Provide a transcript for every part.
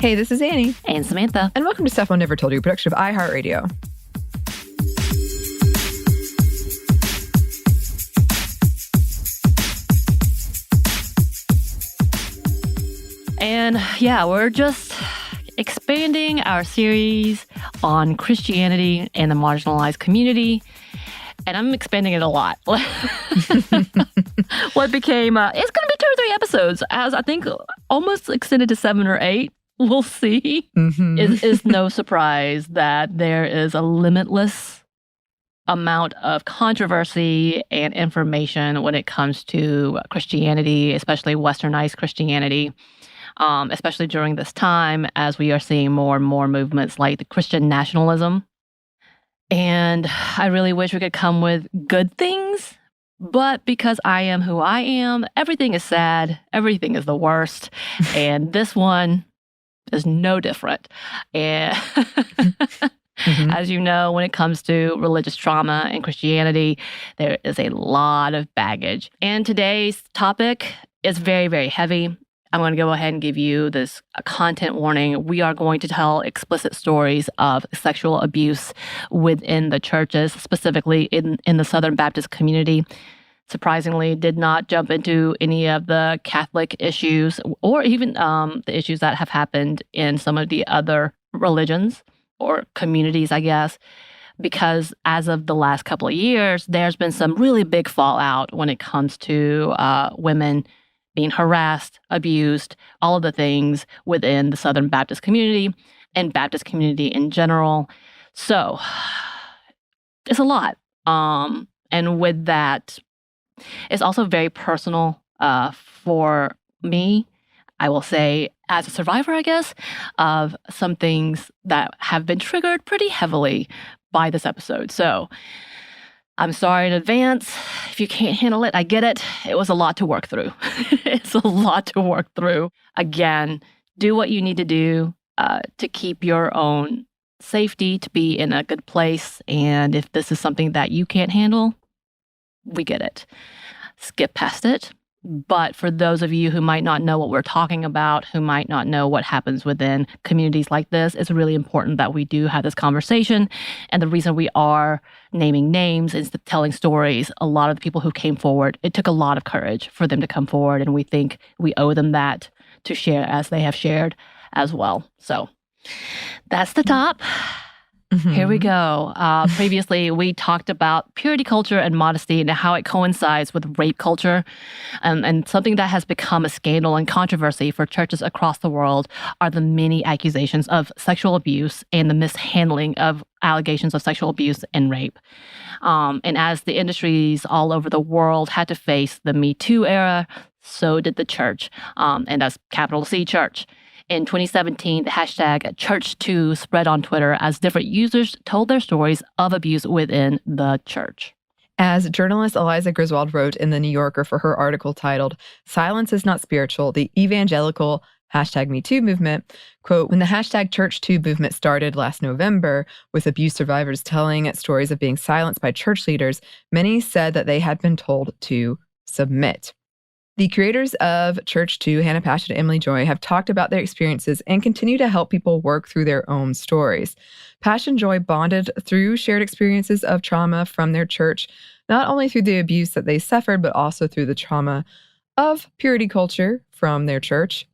Hey, this is Anney. And Samantha. And welcome to Stuff Mom Never Told You, a production of iHeartRadio. And yeah, we're just expanding our series on Christianity and the marginalized community. And I'm expanding it a lot. What became, it's going to be 2 or 3 episodes, as I think almost extended to 7 or 8. We'll see. Is no surprise that there is a limitless amount of controversy and information when it comes to Christianity, especially Westernized Christianity, especially during this time as we are seeing more and more movements like the Christian nationalism. And I really wish we could come with good things, but because I am who I am, everything is sad, everything is the worst, and this one is no different. And as you know, when it comes to religious trauma and Christianity, there is a lot of baggage. And today's topic is very, very heavy. I'm going to go ahead and give you this content warning. We are going to tell explicit stories of sexual abuse within the churches, specifically in the Southern Baptist community. Surprisingly, did not jump into any of the Catholic issues or even the issues that have happened in some of the other religions or communities, I guess, because as of the last couple of years, there's been some really big fallout when it comes to women being harassed, abused, all of the things within the Southern Baptist community and Baptist community in general. So it's a lot. And with that, it's also very personal for me, I will say, as a survivor, I guess, of some things that have been triggered pretty heavily by this episode. So I'm sorry in advance. If you can't handle it, I get it. It was a lot to work through. It's a lot to work through. Again, do what you need to do to keep your own safety, to be in a good place. And if this is something that you can't handle, we get it. Skip past it. But for those of you who might not know what we're talking about, who might not know what happens within communities like this, it's really important that we do have this conversation. And the reason we are naming names and telling stories, a lot of the people who came forward, it took a lot of courage for them to come forward. And we think we owe them that to share as they have shared as well. So that's the top. Here we go. Previously, we talked about purity culture and modesty and how it coincides with rape culture. And something that has become a scandal and controversy for churches across the world are the many accusations of sexual abuse and the mishandling of allegations of sexual abuse and rape. And as the industries all over the world had to face the Me Too era, so did the church. And that's capital C, church. In 2017, the hashtag #Church2 spread on Twitter as different users told their stories of abuse within the church. As journalist Eliza Griswold wrote in The New Yorker for her article titled, "Silence is Not Spiritual, the Evangelical #MeToo Movement," quote, when the #Church2 movement started last November with abuse survivors telling stories of being silenced by church leaders, many said that they had been told to submit. The creators of Church2, Hannah Passion and Emily Joy, have talked about their experiences and continue to help people work through their own stories. Passion Joy bonded through shared experiences of trauma from their church, not only through the abuse that they suffered, but also through the trauma of purity culture from their church.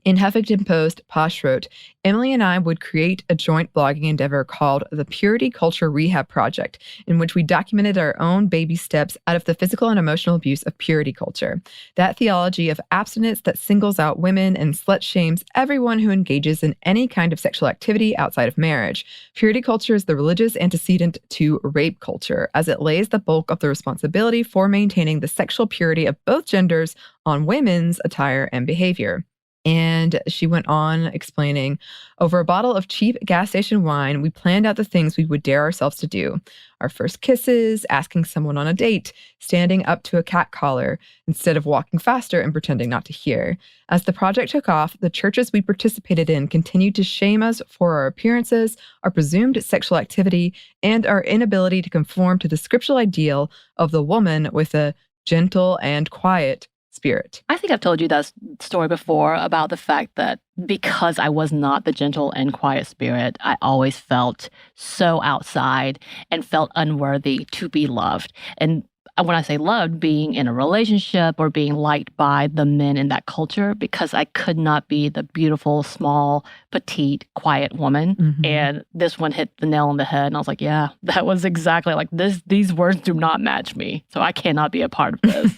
In Huffington Post, Posh wrote, "Emily and I would create a joint blogging endeavor called the Purity Culture Rehab Project, in which we documented our own baby steps out of the physical and emotional abuse of purity culture. That theology of abstinence that singles out women and slut shames everyone who engages in any kind of sexual activity outside of marriage. Purity culture is the religious antecedent to rape culture, as it lays the bulk of the responsibility for maintaining the sexual purity of both genders on women's attire and behavior." And she went on explaining, "Over a bottle of cheap gas station wine, we planned out the things we would dare ourselves to do. Our first kisses, asking someone on a date, standing up to a cat collar, instead of walking faster and pretending not to hear. As the project took off, the churches we participated in continued to shame us for our appearances, our presumed sexual activity, and our inability to conform to the scriptural ideal of the woman with a gentle and quiet spirit. I think I've told you that story before about the fact that because I was not the gentle and quiet spirit, I always felt so outside and felt unworthy to be loved. And when I say loved, being in a relationship or being liked by the men in that culture, because I could not be the beautiful, small, petite, quiet woman. Mm-hmm. And this one hit the nail on the head. And I was like, yeah, that was exactly like this. These words do not match me. So I cannot be a part of this.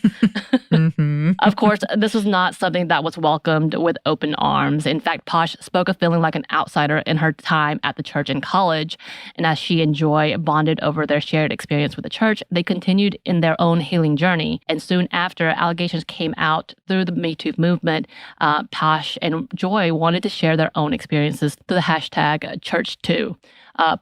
Mm-hmm. Of course, this was not something that was welcomed with open arms. In fact, Posh spoke of feeling like an outsider in her time at the church and college. And as she and Joy bonded over their shared experience with the church, they continued in their own healing journey. And soon after allegations came out through the Me Too movement, Posh and Joy wanted to share their own experiences through the hashtag #Church2.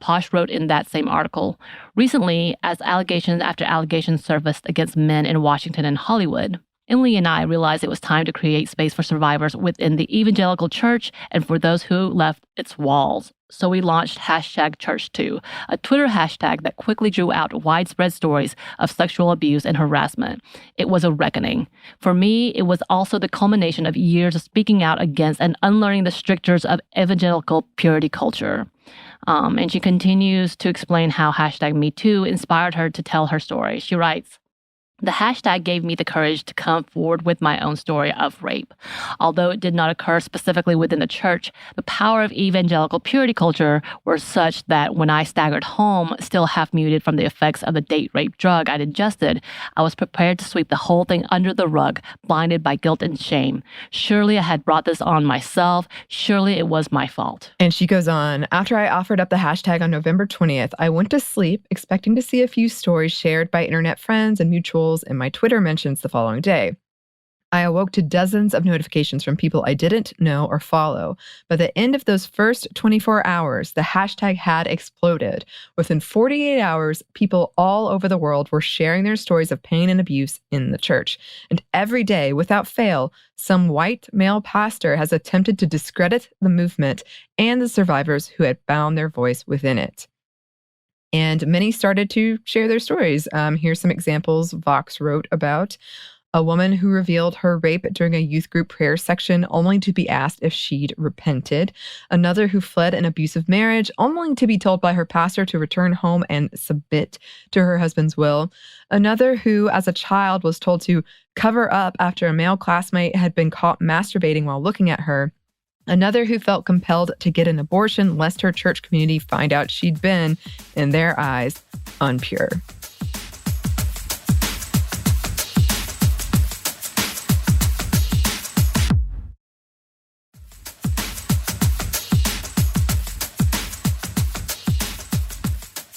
Posh wrote in that same article, recently, as allegations after allegations surfaced against men in Washington and Hollywood, Emily and I realized it was time to create space for survivors within the evangelical church and for those who left its walls. So we launched #Church2, a Twitter hashtag that quickly drew out widespread stories of sexual abuse and harassment. It was a reckoning. For me, it was also the culmination of years of speaking out against and unlearning the strictures of evangelical purity culture. And she continues to explain how #MeToo inspired her to tell her story. She writes, "The hashtag gave me the courage to come forward with my own story of rape. Although it did not occur specifically within the church, the power of evangelical purity culture were such that when I staggered home, still half muted from the effects of the date rape drug I'd ingested, I was prepared to sweep the whole thing under the rug, blinded by guilt and shame. Surely I had brought this on myself. Surely it was my fault." And she goes on, "After I offered up the hashtag on November 20th, I went to sleep expecting to see a few stories shared by internet friends and mutuals in my Twitter mentions the following day. I awoke to dozens of notifications from people I didn't know or follow. By the end of those first 24 hours, the hashtag had exploded. Within 48 hours, people all over the world were sharing their stories of pain and abuse in the church. And every day, without fail, some white male pastor has attempted to discredit the movement and the survivors who had found their voice within it." And many started to share their stories. Here's some examples Vox wrote about. A woman who revealed her rape during a youth group prayer section only to be asked if she'd repented. Another who fled an abusive marriage only to be told by her pastor to return home and submit to her husband's will. Another who, as a child, was told to cover up after a male classmate had been caught masturbating while looking at her. Another who felt compelled to get an abortion lest her church community find out she'd been, in their eyes, unpure.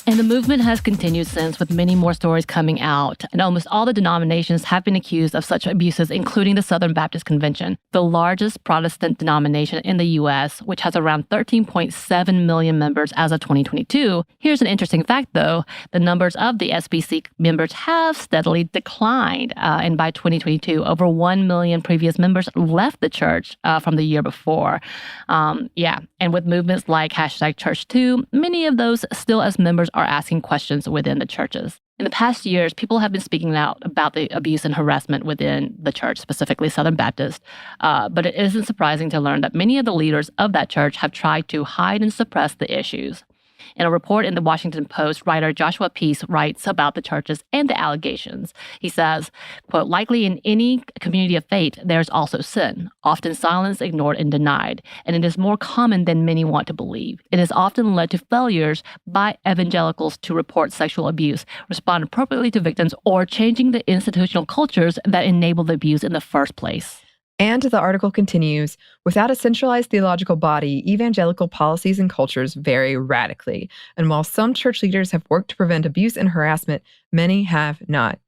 And the movement has continued since, with many more stories coming out. And almost all the denominations have been accused of such abuses, including the Southern Baptist Convention, the largest Protestant denomination in the U.S., which has around 13.7 million members as of 2022. Here's an interesting fact, though. The numbers of the SBC members have steadily declined. And by 2022, over 1 million previous members left the church from the year before. And with movements like #Church2, many of those still as members are asking questions within the churches. In the past years, people have been speaking out about the abuse and harassment within the church, specifically Southern Baptist. But it isn't surprising to learn that many of the leaders of that church have tried to hide and suppress the issues. In a report in the Washington Post, writer Joshua Peace writes about the churches and the allegations. He says, quote, "Likely in any community of faith, there's also sin, often silenced, ignored, and denied. And it is more common than many want to believe. It has often led to failures by evangelicals to report sexual abuse, respond appropriately to victims, or changing the institutional cultures that enable the abuse in the first place." And the article continues, "Without a centralized theological body, evangelical policies and cultures vary radically. And while some church leaders have worked to prevent abuse and harassment, many have not.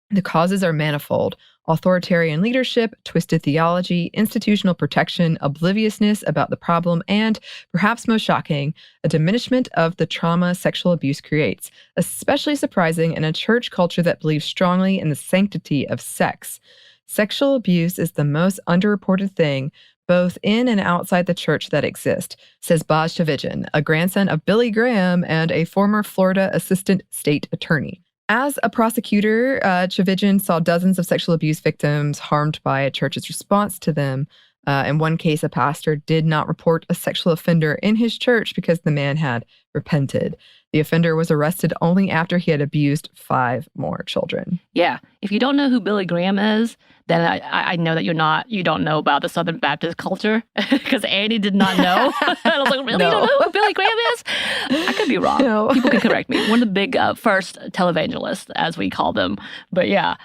The causes are manifold: authoritarian leadership, twisted theology, institutional protection, obliviousness about the problem, and, perhaps most shocking, a diminishment of the trauma sexual abuse creates, especially surprising in a church culture that believes strongly in the sanctity of sex. Sexual abuse is the most underreported thing, both in and outside the church, that exist," says Baj Tavijan, a grandson of Billy Graham and a former Florida assistant state attorney. As a prosecutor, Tchividjian saw dozens of sexual abuse victims harmed by a church's response to them. In one case, a pastor did not report a sexual offender in his church because the man had repented. The offender was arrested only after he had abused 5 more children. Yeah. If you don't know who Billy Graham is, then I know that you don't know about the Southern Baptist culture, because Anney did not know. And I was like, really? No. You don't know who Billy Graham is? I could be wrong. No. People can correct me. One of the big first televangelists, as we call them. But yeah,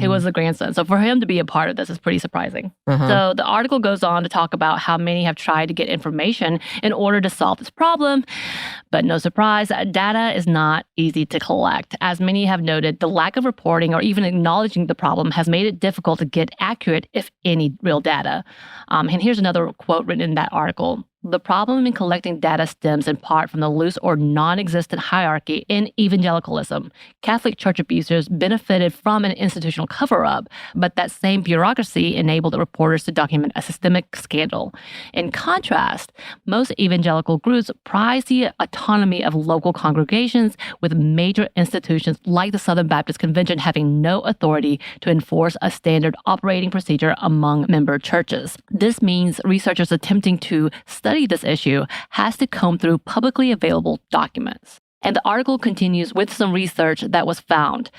he was the grandson. So for him to be a part of this is pretty surprising. So the article goes on to talk about how many have tried to get information in order to solve this problem. But no surprise, data is not easy to collect. As many have noted, the lack of reporting or even acknowledging the problem has made it difficult to get accurate, if any, real data. And here's another quote written in that article. The problem in collecting data stems in part from the loose or non-existent hierarchy in evangelicalism. Catholic church abusers benefited from an institutional cover-up, but that same bureaucracy enabled the reporters to document a systemic scandal. In contrast, most evangelical groups prize the autonomy of local congregations, with major institutions like the Southern Baptist Convention having no authority to enforce a standard operating procedure among member churches. This means researchers attempting to study this issue has to comb through publicly available documents. And the article continues with some research that was found.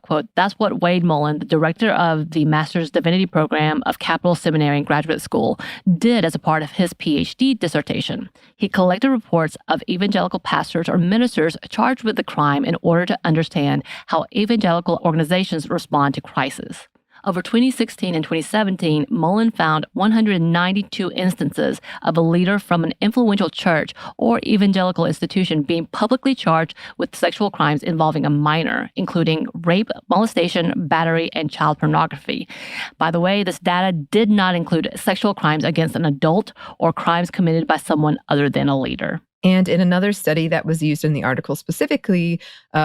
Quote, that's what Wade Mullen, the director of the Master's Divinity Program of Capital Seminary and Graduate School, did as a part of his PhD dissertation. He collected reports of evangelical pastors or ministers charged with the crime in order to understand how evangelical organizations respond to crisis. Over 2016 and 2017, Mullen found 192 instances of a leader from an influential church or evangelical institution being publicly charged with sexual crimes involving a minor, including rape, molestation, battery, and child pornography. By the way, this data did not include sexual crimes against an adult or crimes committed by someone other than a leader. And in another study that was used in the article specifically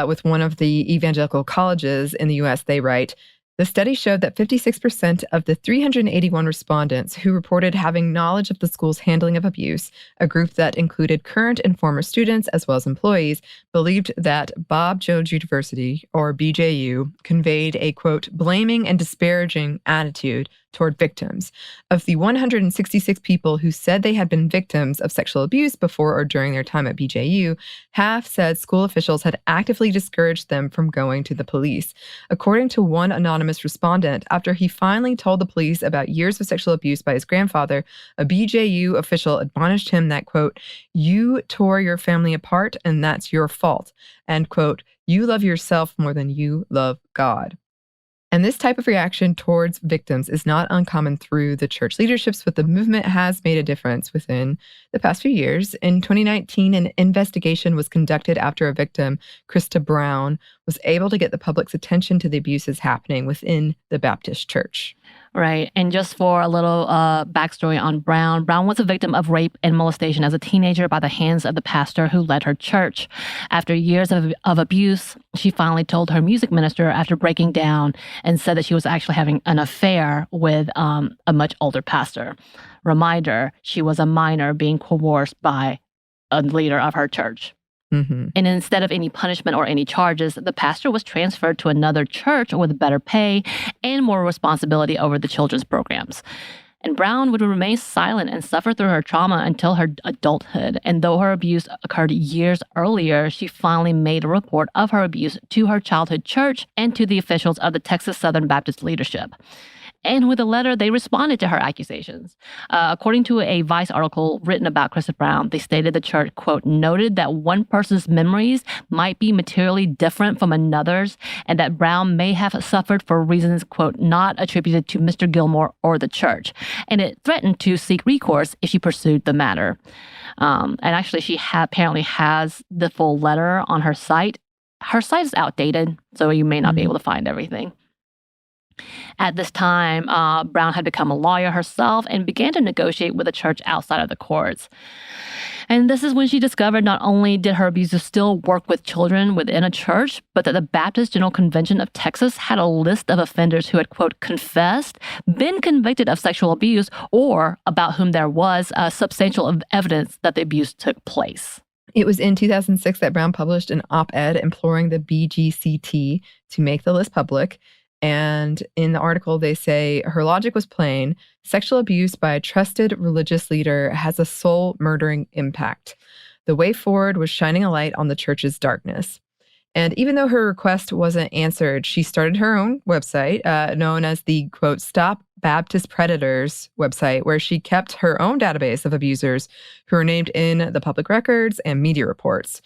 with one of the evangelical colleges in the U.S., they write, the study showed that 56% of the 381 respondents who reported having knowledge of the school's handling of abuse, a group that included current and former students as well as employees, believed that Bob Jones University, or BJU, conveyed a, quote, blaming and disparaging attitude toward victims. Of the 166 people who said they had been victims of sexual abuse before or during their time at BJU, half said school officials had actively discouraged them from going to the police. According to one anonymous respondent, after he finally told the police about years of sexual abuse by his grandfather, a BJU official admonished him that, quote, you tore your family apart and that's your fault, and, quote, you love yourself more than you love God. And this type of reaction towards victims is not uncommon through the church leaderships, but the movement has made a difference within the past few years. In 2019, an investigation was conducted after a victim, Krista Brown, was able to get the public's attention to the abuses happening within the Baptist church. Right. And just for a little backstory on Brown, Brown was a victim of rape and molestation as a teenager by the hands of the pastor who led her church. After years of abuse, she finally told her music minister after breaking down and said that she was actually having an affair with a much older pastor. Reminder, she was a minor being coerced by a leader of her church. Mm-hmm. And instead of any punishment or any charges, the pastor was transferred to another church with better pay and more responsibility over the children's programs. And Brown would remain silent and suffer through her trauma until her adulthood. And though her abuse occurred years earlier, she finally made a report of her abuse to her childhood church and to the officials of the Texas Southern Baptist leadership. And with a letter, they responded to her accusations. According to a Vice article written about Krista Brown, they stated the church, quote, noted that one person's memories might be materially different from another's, and that Brown may have suffered for reasons, quote, not attributed to Mr. Gilmore or the church. And it threatened to seek recourse if she pursued the matter. And actually, she apparently has the full letter on her site. Her site is outdated, so you may not be able to find everything. At this time, Brown had become a lawyer herself and began to negotiate with the church outside of the courts. And this is when she discovered not only did her abusers still work with children within a church, but that the Baptist General Convention of Texas had a list of offenders who had, quote, confessed, been convicted of sexual abuse, or about whom there was substantial evidence that the abuse took place. It was in 2006 that Brown published an op-ed imploring the BGCT to make the list public. And in the article, they say her logic was plain. Sexual abuse by a trusted religious leader has a soul-murdering impact. The way forward was shining a light on the church's darkness. And even though her request wasn't answered, she started her own website known as the, quote, Stop Baptist Predators website, where she kept her own database of abusers who were named in the public records and media reports.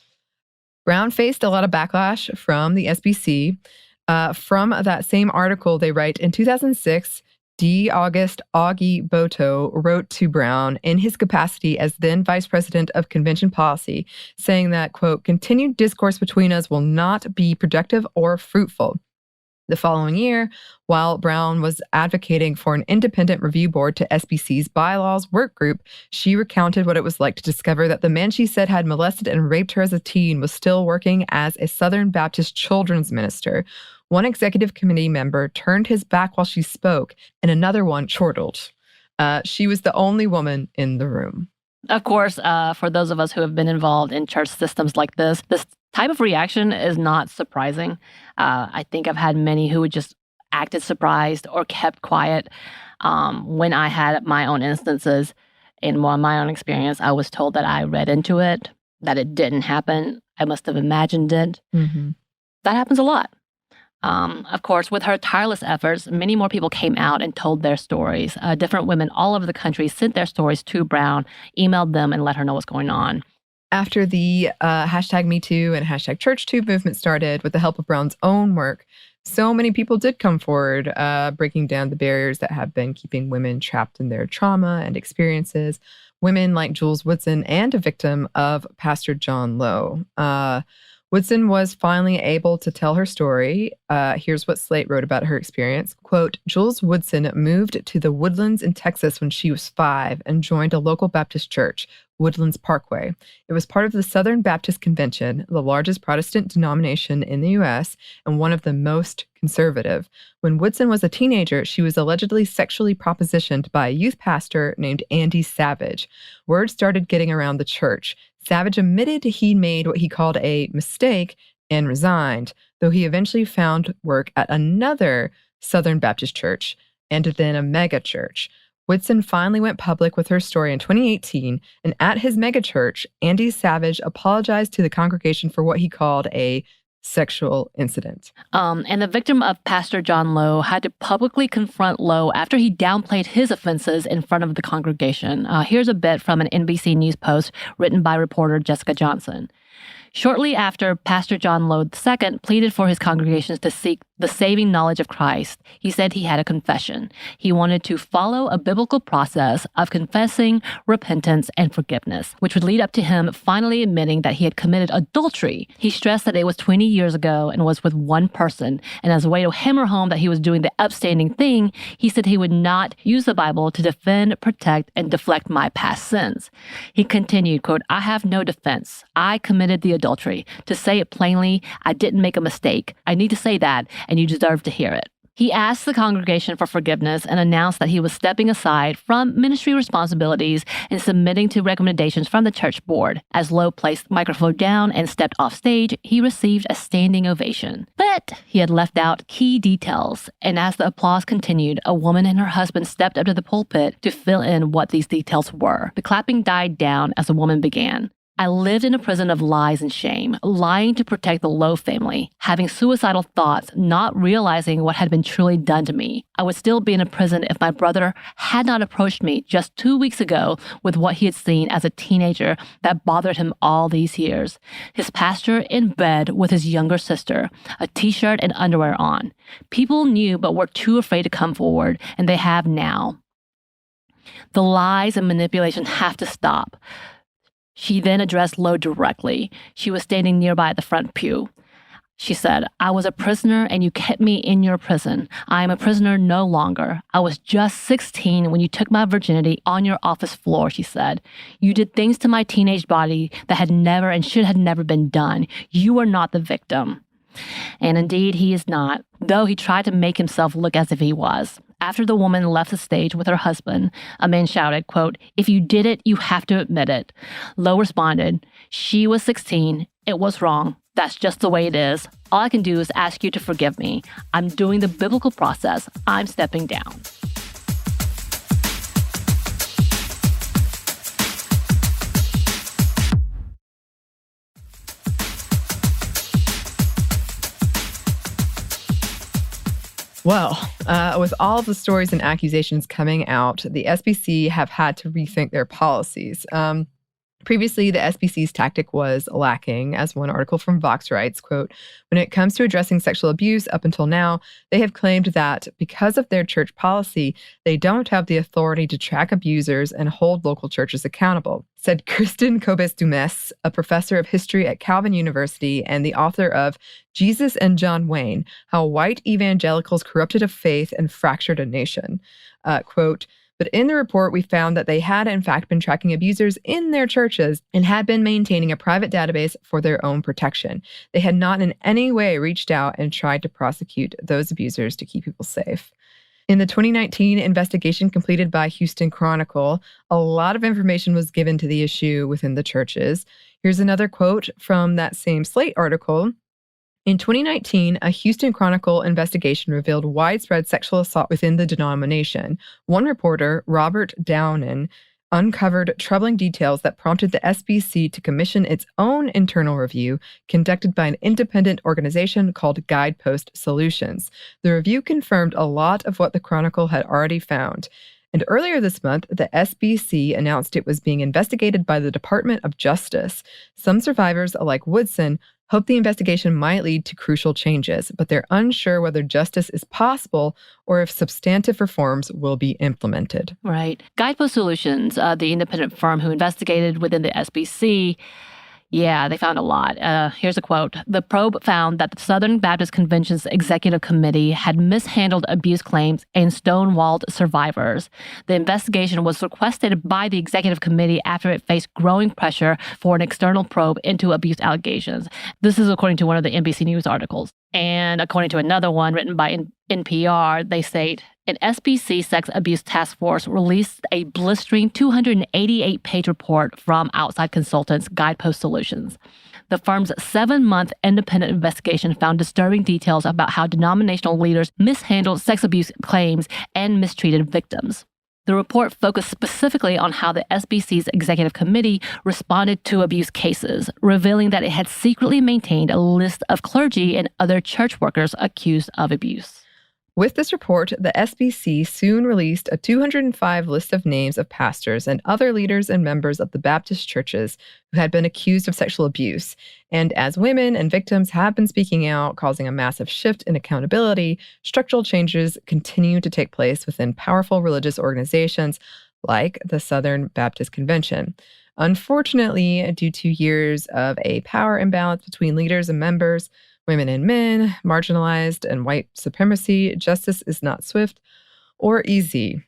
Brown faced a lot of backlash from the SBC. From that same article, they write, in 2006, D. August Augie Boto wrote to Brown in his capacity as then Vice President of Convention Policy, saying that, quote, continued discourse between us will not be productive or fruitful. The following year, while Brown was advocating for an independent review board to SBC's bylaws work group, she recounted what it was like to discover that the man she said had molested and raped her as a teen was still working as a Southern Baptist children's minister. One executive committee member turned his back while she spoke, and another one chortled. She was the only woman in the room. Of course, for those of us who have been involved in church systems like this type of reaction is not surprising. I think I've had many who just acted surprised or kept quiet. When I had my own instances, in my own experience, I was told that I read into it, that it didn't happen. I must have imagined it. Mm-hmm. That happens a lot. Of course, with her tireless efforts, many more people came out and told their stories. Different women all over the country sent their stories to Brown, emailed them, and let her know what's going on. After the hashtag #MeToo and hashtag ChurchTube movement started, with the help of Brown's own work, so many people did come forward, breaking down the barriers that have been keeping women trapped in their trauma and experiences. Women like Jules Woodson and a victim of Pastor John Lowe. Woodson was finally able to tell her story. Here's what Slate wrote about her experience. Quote, Jules Woodson moved to the Woodlands in Texas when she was 5 and joined a local Baptist church, Woodlands Parkway. It was part of the Southern Baptist Convention, the largest Protestant denomination in the U.S. and one of the most conservative. When Woodson was a teenager, she was allegedly sexually propositioned by a youth pastor named Andy Savage. Word started getting around the church. Savage admitted he made what he called a mistake and resigned, though he eventually found work at another Southern Baptist church and then a mega church. Woodson finally went public with her story in 2018, and at his megachurch, Andy Savage apologized to the congregation for what he called a sexual incident. And the victim of Pastor John Lowe had to publicly confront Lowe after he downplayed his offenses in front of the congregation. Here's a bit from an NBC News post written by reporter Jessica Johnson. Shortly after Pastor John Lowe II pleaded for his congregations to seek the saving knowledge of Christ, he said he had a confession. He wanted to follow a biblical process of confessing, repentance, and forgiveness, which would lead up to him finally admitting that he had committed adultery. He stressed that it was 20 years ago and was with one person, and as a way to hammer home that he was doing the upstanding thing, he said he would not use the Bible to defend, protect, and deflect my past sins. He continued, quote, I have no defense. I committed the adultery. To say it plainly, I didn't make a mistake. I need to say that, and you deserve to hear it. He asked the congregation for forgiveness and announced that he was stepping aside from ministry responsibilities and submitting to recommendations from the church board. As Lowe placed the microphone down and stepped off stage, he received a standing ovation. But he had left out key details, and as the applause continued, a woman and her husband stepped up to the pulpit to fill in what these details were. The clapping died down as the woman began. I lived in a prison of lies and shame, lying to protect the Lowe family, having suicidal thoughts, not realizing what had been truly done to me. I would still be in a prison if my brother had not approached me just 2 weeks ago with what he had seen as a teenager that bothered him all these years. His pastor in bed with his younger sister, a t-shirt and underwear on. People knew but were too afraid to come forward, and they have now. The lies and manipulation have to stop. She then addressed Lowe directly. She was standing nearby at the front pew. She said, I was a prisoner and you kept me in your prison. I am a prisoner no longer. I was just 16 when you took my virginity on your office floor, she said. You did things to my teenage body that had never and should have never been done. You are not the victim. And indeed, he is not, though he tried to make himself look as if he was. After the woman left the stage with her husband, a man shouted, quote, "If you did it, you have to admit it." Lowe responded, "She was 16. It was wrong. That's just the way it is. All I can do is ask you to forgive me. I'm doing the biblical process. I'm stepping down." Well, with all of the stories and accusations coming out, the SBC have had to rethink their policies. Previously, the SBC's tactic was lacking, as one article from Vox writes, quote, "When it comes to addressing sexual abuse up until now, they have claimed that because of their church policy, they don't have the authority to track abusers and hold local churches accountable," said Kristen Kobes-Dumas, a professor of history at Calvin University and the author of Jesus and John Wayne, How White Evangelicals Corrupted a Faith and Fractured a Nation. Quote, "But in the report, we found that they had, in fact, been tracking abusers in their churches and had been maintaining a private database for their own protection. They had not in any way reached out and tried to prosecute those abusers to keep people safe." In the 2019 investigation completed by Houston Chronicle, a lot of information was given to the issue within the churches. Here's another quote from that same Slate article. In 2019, a Houston Chronicle investigation revealed widespread sexual assault within the denomination. One reporter, Robert Downen, uncovered troubling details that prompted the SBC to commission its own internal review conducted by an independent organization called Guidepost Solutions. The review confirmed a lot of what the Chronicle had already found. And earlier this month, the SBC announced it was being investigated by the Department of Justice. Some survivors, like Woodson, hope the investigation might lead to crucial changes, but they're unsure whether justice is possible or if substantive reforms will be implemented. Right. Guidepost Solutions, the independent firm who investigated within the SBC, yeah, they found a lot. Here's a quote. "The probe found that the Southern Baptist Convention's executive committee had mishandled abuse claims and stonewalled survivors. The investigation was requested by the executive committee after it faced growing pressure for an external probe into abuse allegations." This is according to one of the NBC News articles. And according to another one written by NPR, they state, "An SBC sex abuse task force released a blistering 288-page report from outside consultants Guidepost Solutions. The firm's 7-month independent investigation found disturbing details about how denominational leaders mishandled sex abuse claims and mistreated victims. The report focused specifically on how the SBC's executive committee responded to abuse cases, revealing that it had secretly maintained a list of clergy and other church workers accused of abuse." With this report, the SBC soon released a 205 list of names of pastors and other leaders and members of the Baptist churches who had been accused of sexual abuse. And as women and victims have been speaking out, causing a massive shift in accountability, structural changes continue to take place within powerful religious organizations like the Southern Baptist Convention. Unfortunately, due to years of a power imbalance between leaders and members, women and men, marginalized, and white supremacy, justice is not swift or easy.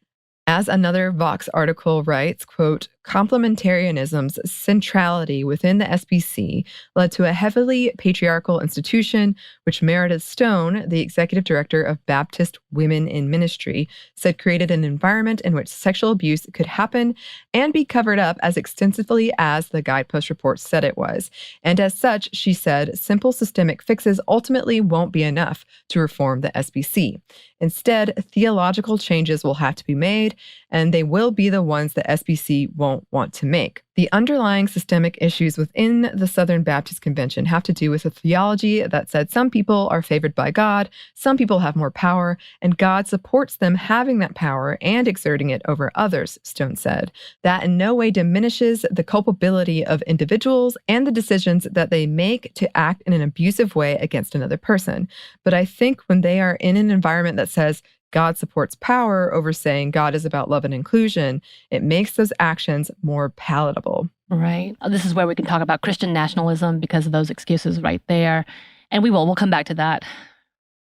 As another Vox article writes, quote, "Complementarianism's centrality within the SBC led to a heavily patriarchal institution, which Meredith Stone, the executive director of Baptist Women in Ministry, said created an environment in which sexual abuse could happen and be covered up as extensively as the Guidepost report said it was. And as such, she said, simple systemic fixes ultimately won't be enough to reform the SBC. Instead, theological changes will have to be made, and they will be the ones the SBC won't want to make. The underlying systemic issues within the Southern Baptist Convention have to do with a theology that said some people are favored by God, some people have more power, and God supports them having that power and exerting it over others," Stone said. "That in no way diminishes the culpability of individuals and the decisions that they make to act in an abusive way against another person. But I think when they are in an environment that says God supports power over saying God is about love and inclusion, it makes those actions more palatable." Right. This is where we can talk about Christian nationalism because of those excuses right there. And we'll come back to that.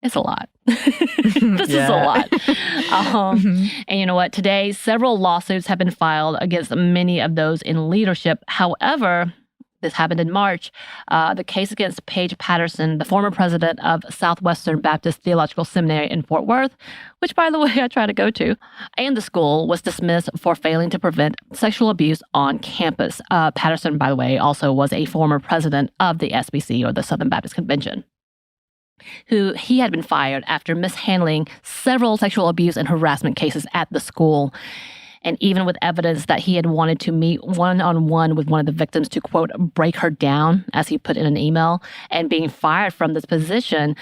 It's a lot. This is a lot. And you know what? Today, several lawsuits have been filed against many of those in leadership. However, This happened in March. The case against Paige Patterson, the former president of Southwestern Baptist Theological Seminary in Fort Worth, which, by the way, I try to go to, and the school was dismissed for failing to prevent sexual abuse on campus. Patterson, by the way, also was a former president of the SBC, or the Southern Baptist Convention, who he had been fired after mishandling several sexual abuse and harassment cases at the school. And even with evidence that he had wanted to meet one-on-one with one of the victims to, quote, break her down, as he put in an email, and being fired from this position,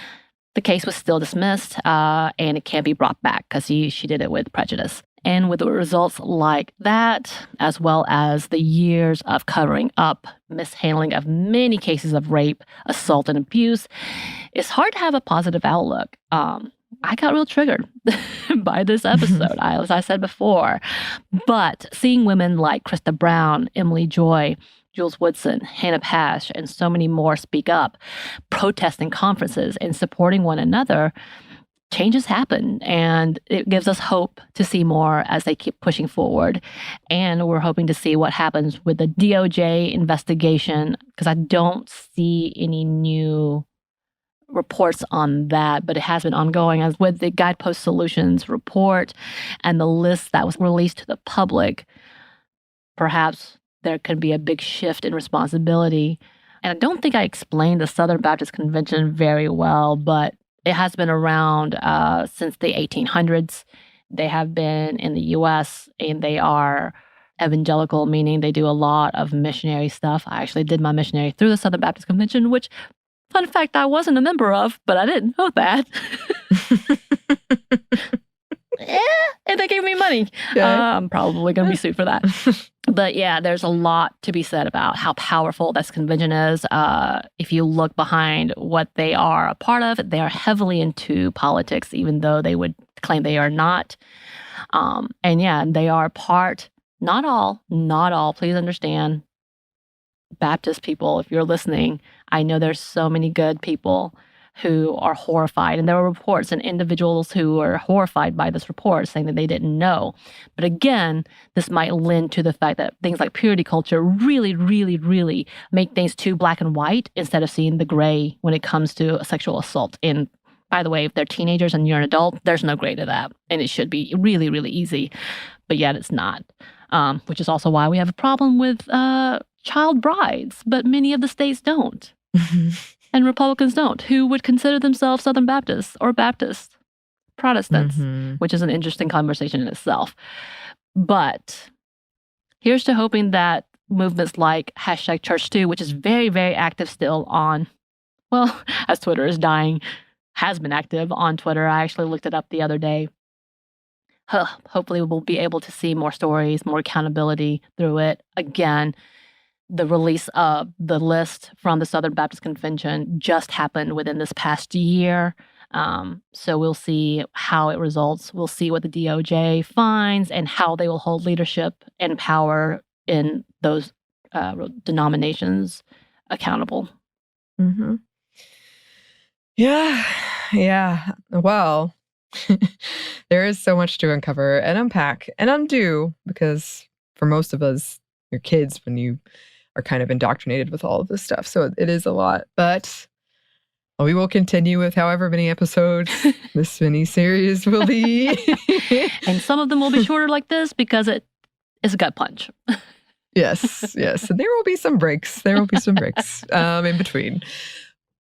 the case was still dismissed, and it can't be brought back because she did it with prejudice. And with the results like that, as well as the years of covering up mishandling of many cases of rape, assault, and abuse, it's hard to have a positive outlook. I got real triggered by this episode, as I said before. But seeing women like Krista Brown, Emily Joy, Jules Woodson, Hannah Pash, and so many more speak up, protesting conferences and supporting one another, changes happen. And it gives us hope to see more as they keep pushing forward. And we're hoping to see what happens with the DOJ investigation, because I don't see any new reports on that, but it has been ongoing, as with the Guidepost Solutions report and the list that was released to the public. Perhaps there could be a big shift in responsibility. And I don't think I explained the Southern Baptist Convention very well, but it has been around since the 1800s. They have been in the U.S., and they are evangelical, meaning they do a lot of missionary stuff. I actually did my missionary through the Southern Baptist Convention, which, fun fact, I wasn't a member of, but I didn't know that. And they gave me money. Yeah. I'm probably going to be sued for that. But yeah, there's a lot to be said about how powerful this convention is. If you look behind what they are a part of, they are heavily into politics, even though they would claim they are not. And yeah, they are part, not all, please understand, Baptist people, if you're listening, I know there's so many good people who are horrified. And there were reports and individuals who were horrified by this report, saying that they didn't know. But again, this might lend to the fact that things like purity culture really, really, really make things too black and white instead of seeing the gray when it comes to a sexual assault. And by the way, if they're teenagers and you're an adult, there's no gray to that. And it should be really, really easy. But yet it's not, which is also why we have a problem with child brides. But many of the states don't. And Republicans don't, who would consider themselves Southern Baptists or Baptist Protestants, which is an interesting conversation in itself. But here's to hoping that movements like #Church2, which is very, very active still on, well, as Twitter is dying, has been active on Twitter. I actually looked it up the other day. Hopefully we'll be able to see more stories, more accountability through it. Again, the release of the list from the Southern Baptist Convention just happened within this past year. So we'll see how it results. We'll see what the DOJ finds and how they will hold leadership and power in those denominations accountable. Mm-hmm. Yeah. Well, there is so much to uncover and unpack and undo, because for most of us, you're kids when you are kind of indoctrinated with all of this stuff. So it is a lot. But we will continue with however many episodes this mini-series will be. And some of them will be shorter like this because it is a gut punch. Yes. And there will be some breaks. in between.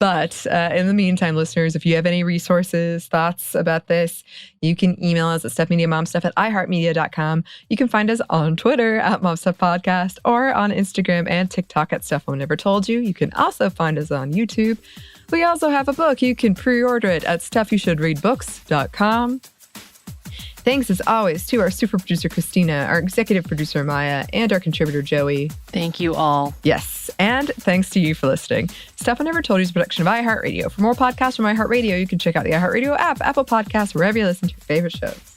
But in the meantime, listeners, if you have any resources, thoughts about this, you can email us at stuffmediamomstuff@iheartmedia.com. You can find us on Twitter @MomStuffPodcast or on Instagram and TikTok @StuffMomNeverToldYou. You can also find us on YouTube. We also have a book. You can pre-order it at StuffYouShouldReadBooks.com. Thanks, as always, to our super producer, Christina, our executive producer, Maya, and our contributor, Joey. Thank you all. Yes, and thanks to you for listening. Stuff I Never Told You is a production of iHeartRadio. For more podcasts from iHeartRadio, you can check out the iHeartRadio app, Apple Podcasts, wherever you listen to your favorite shows.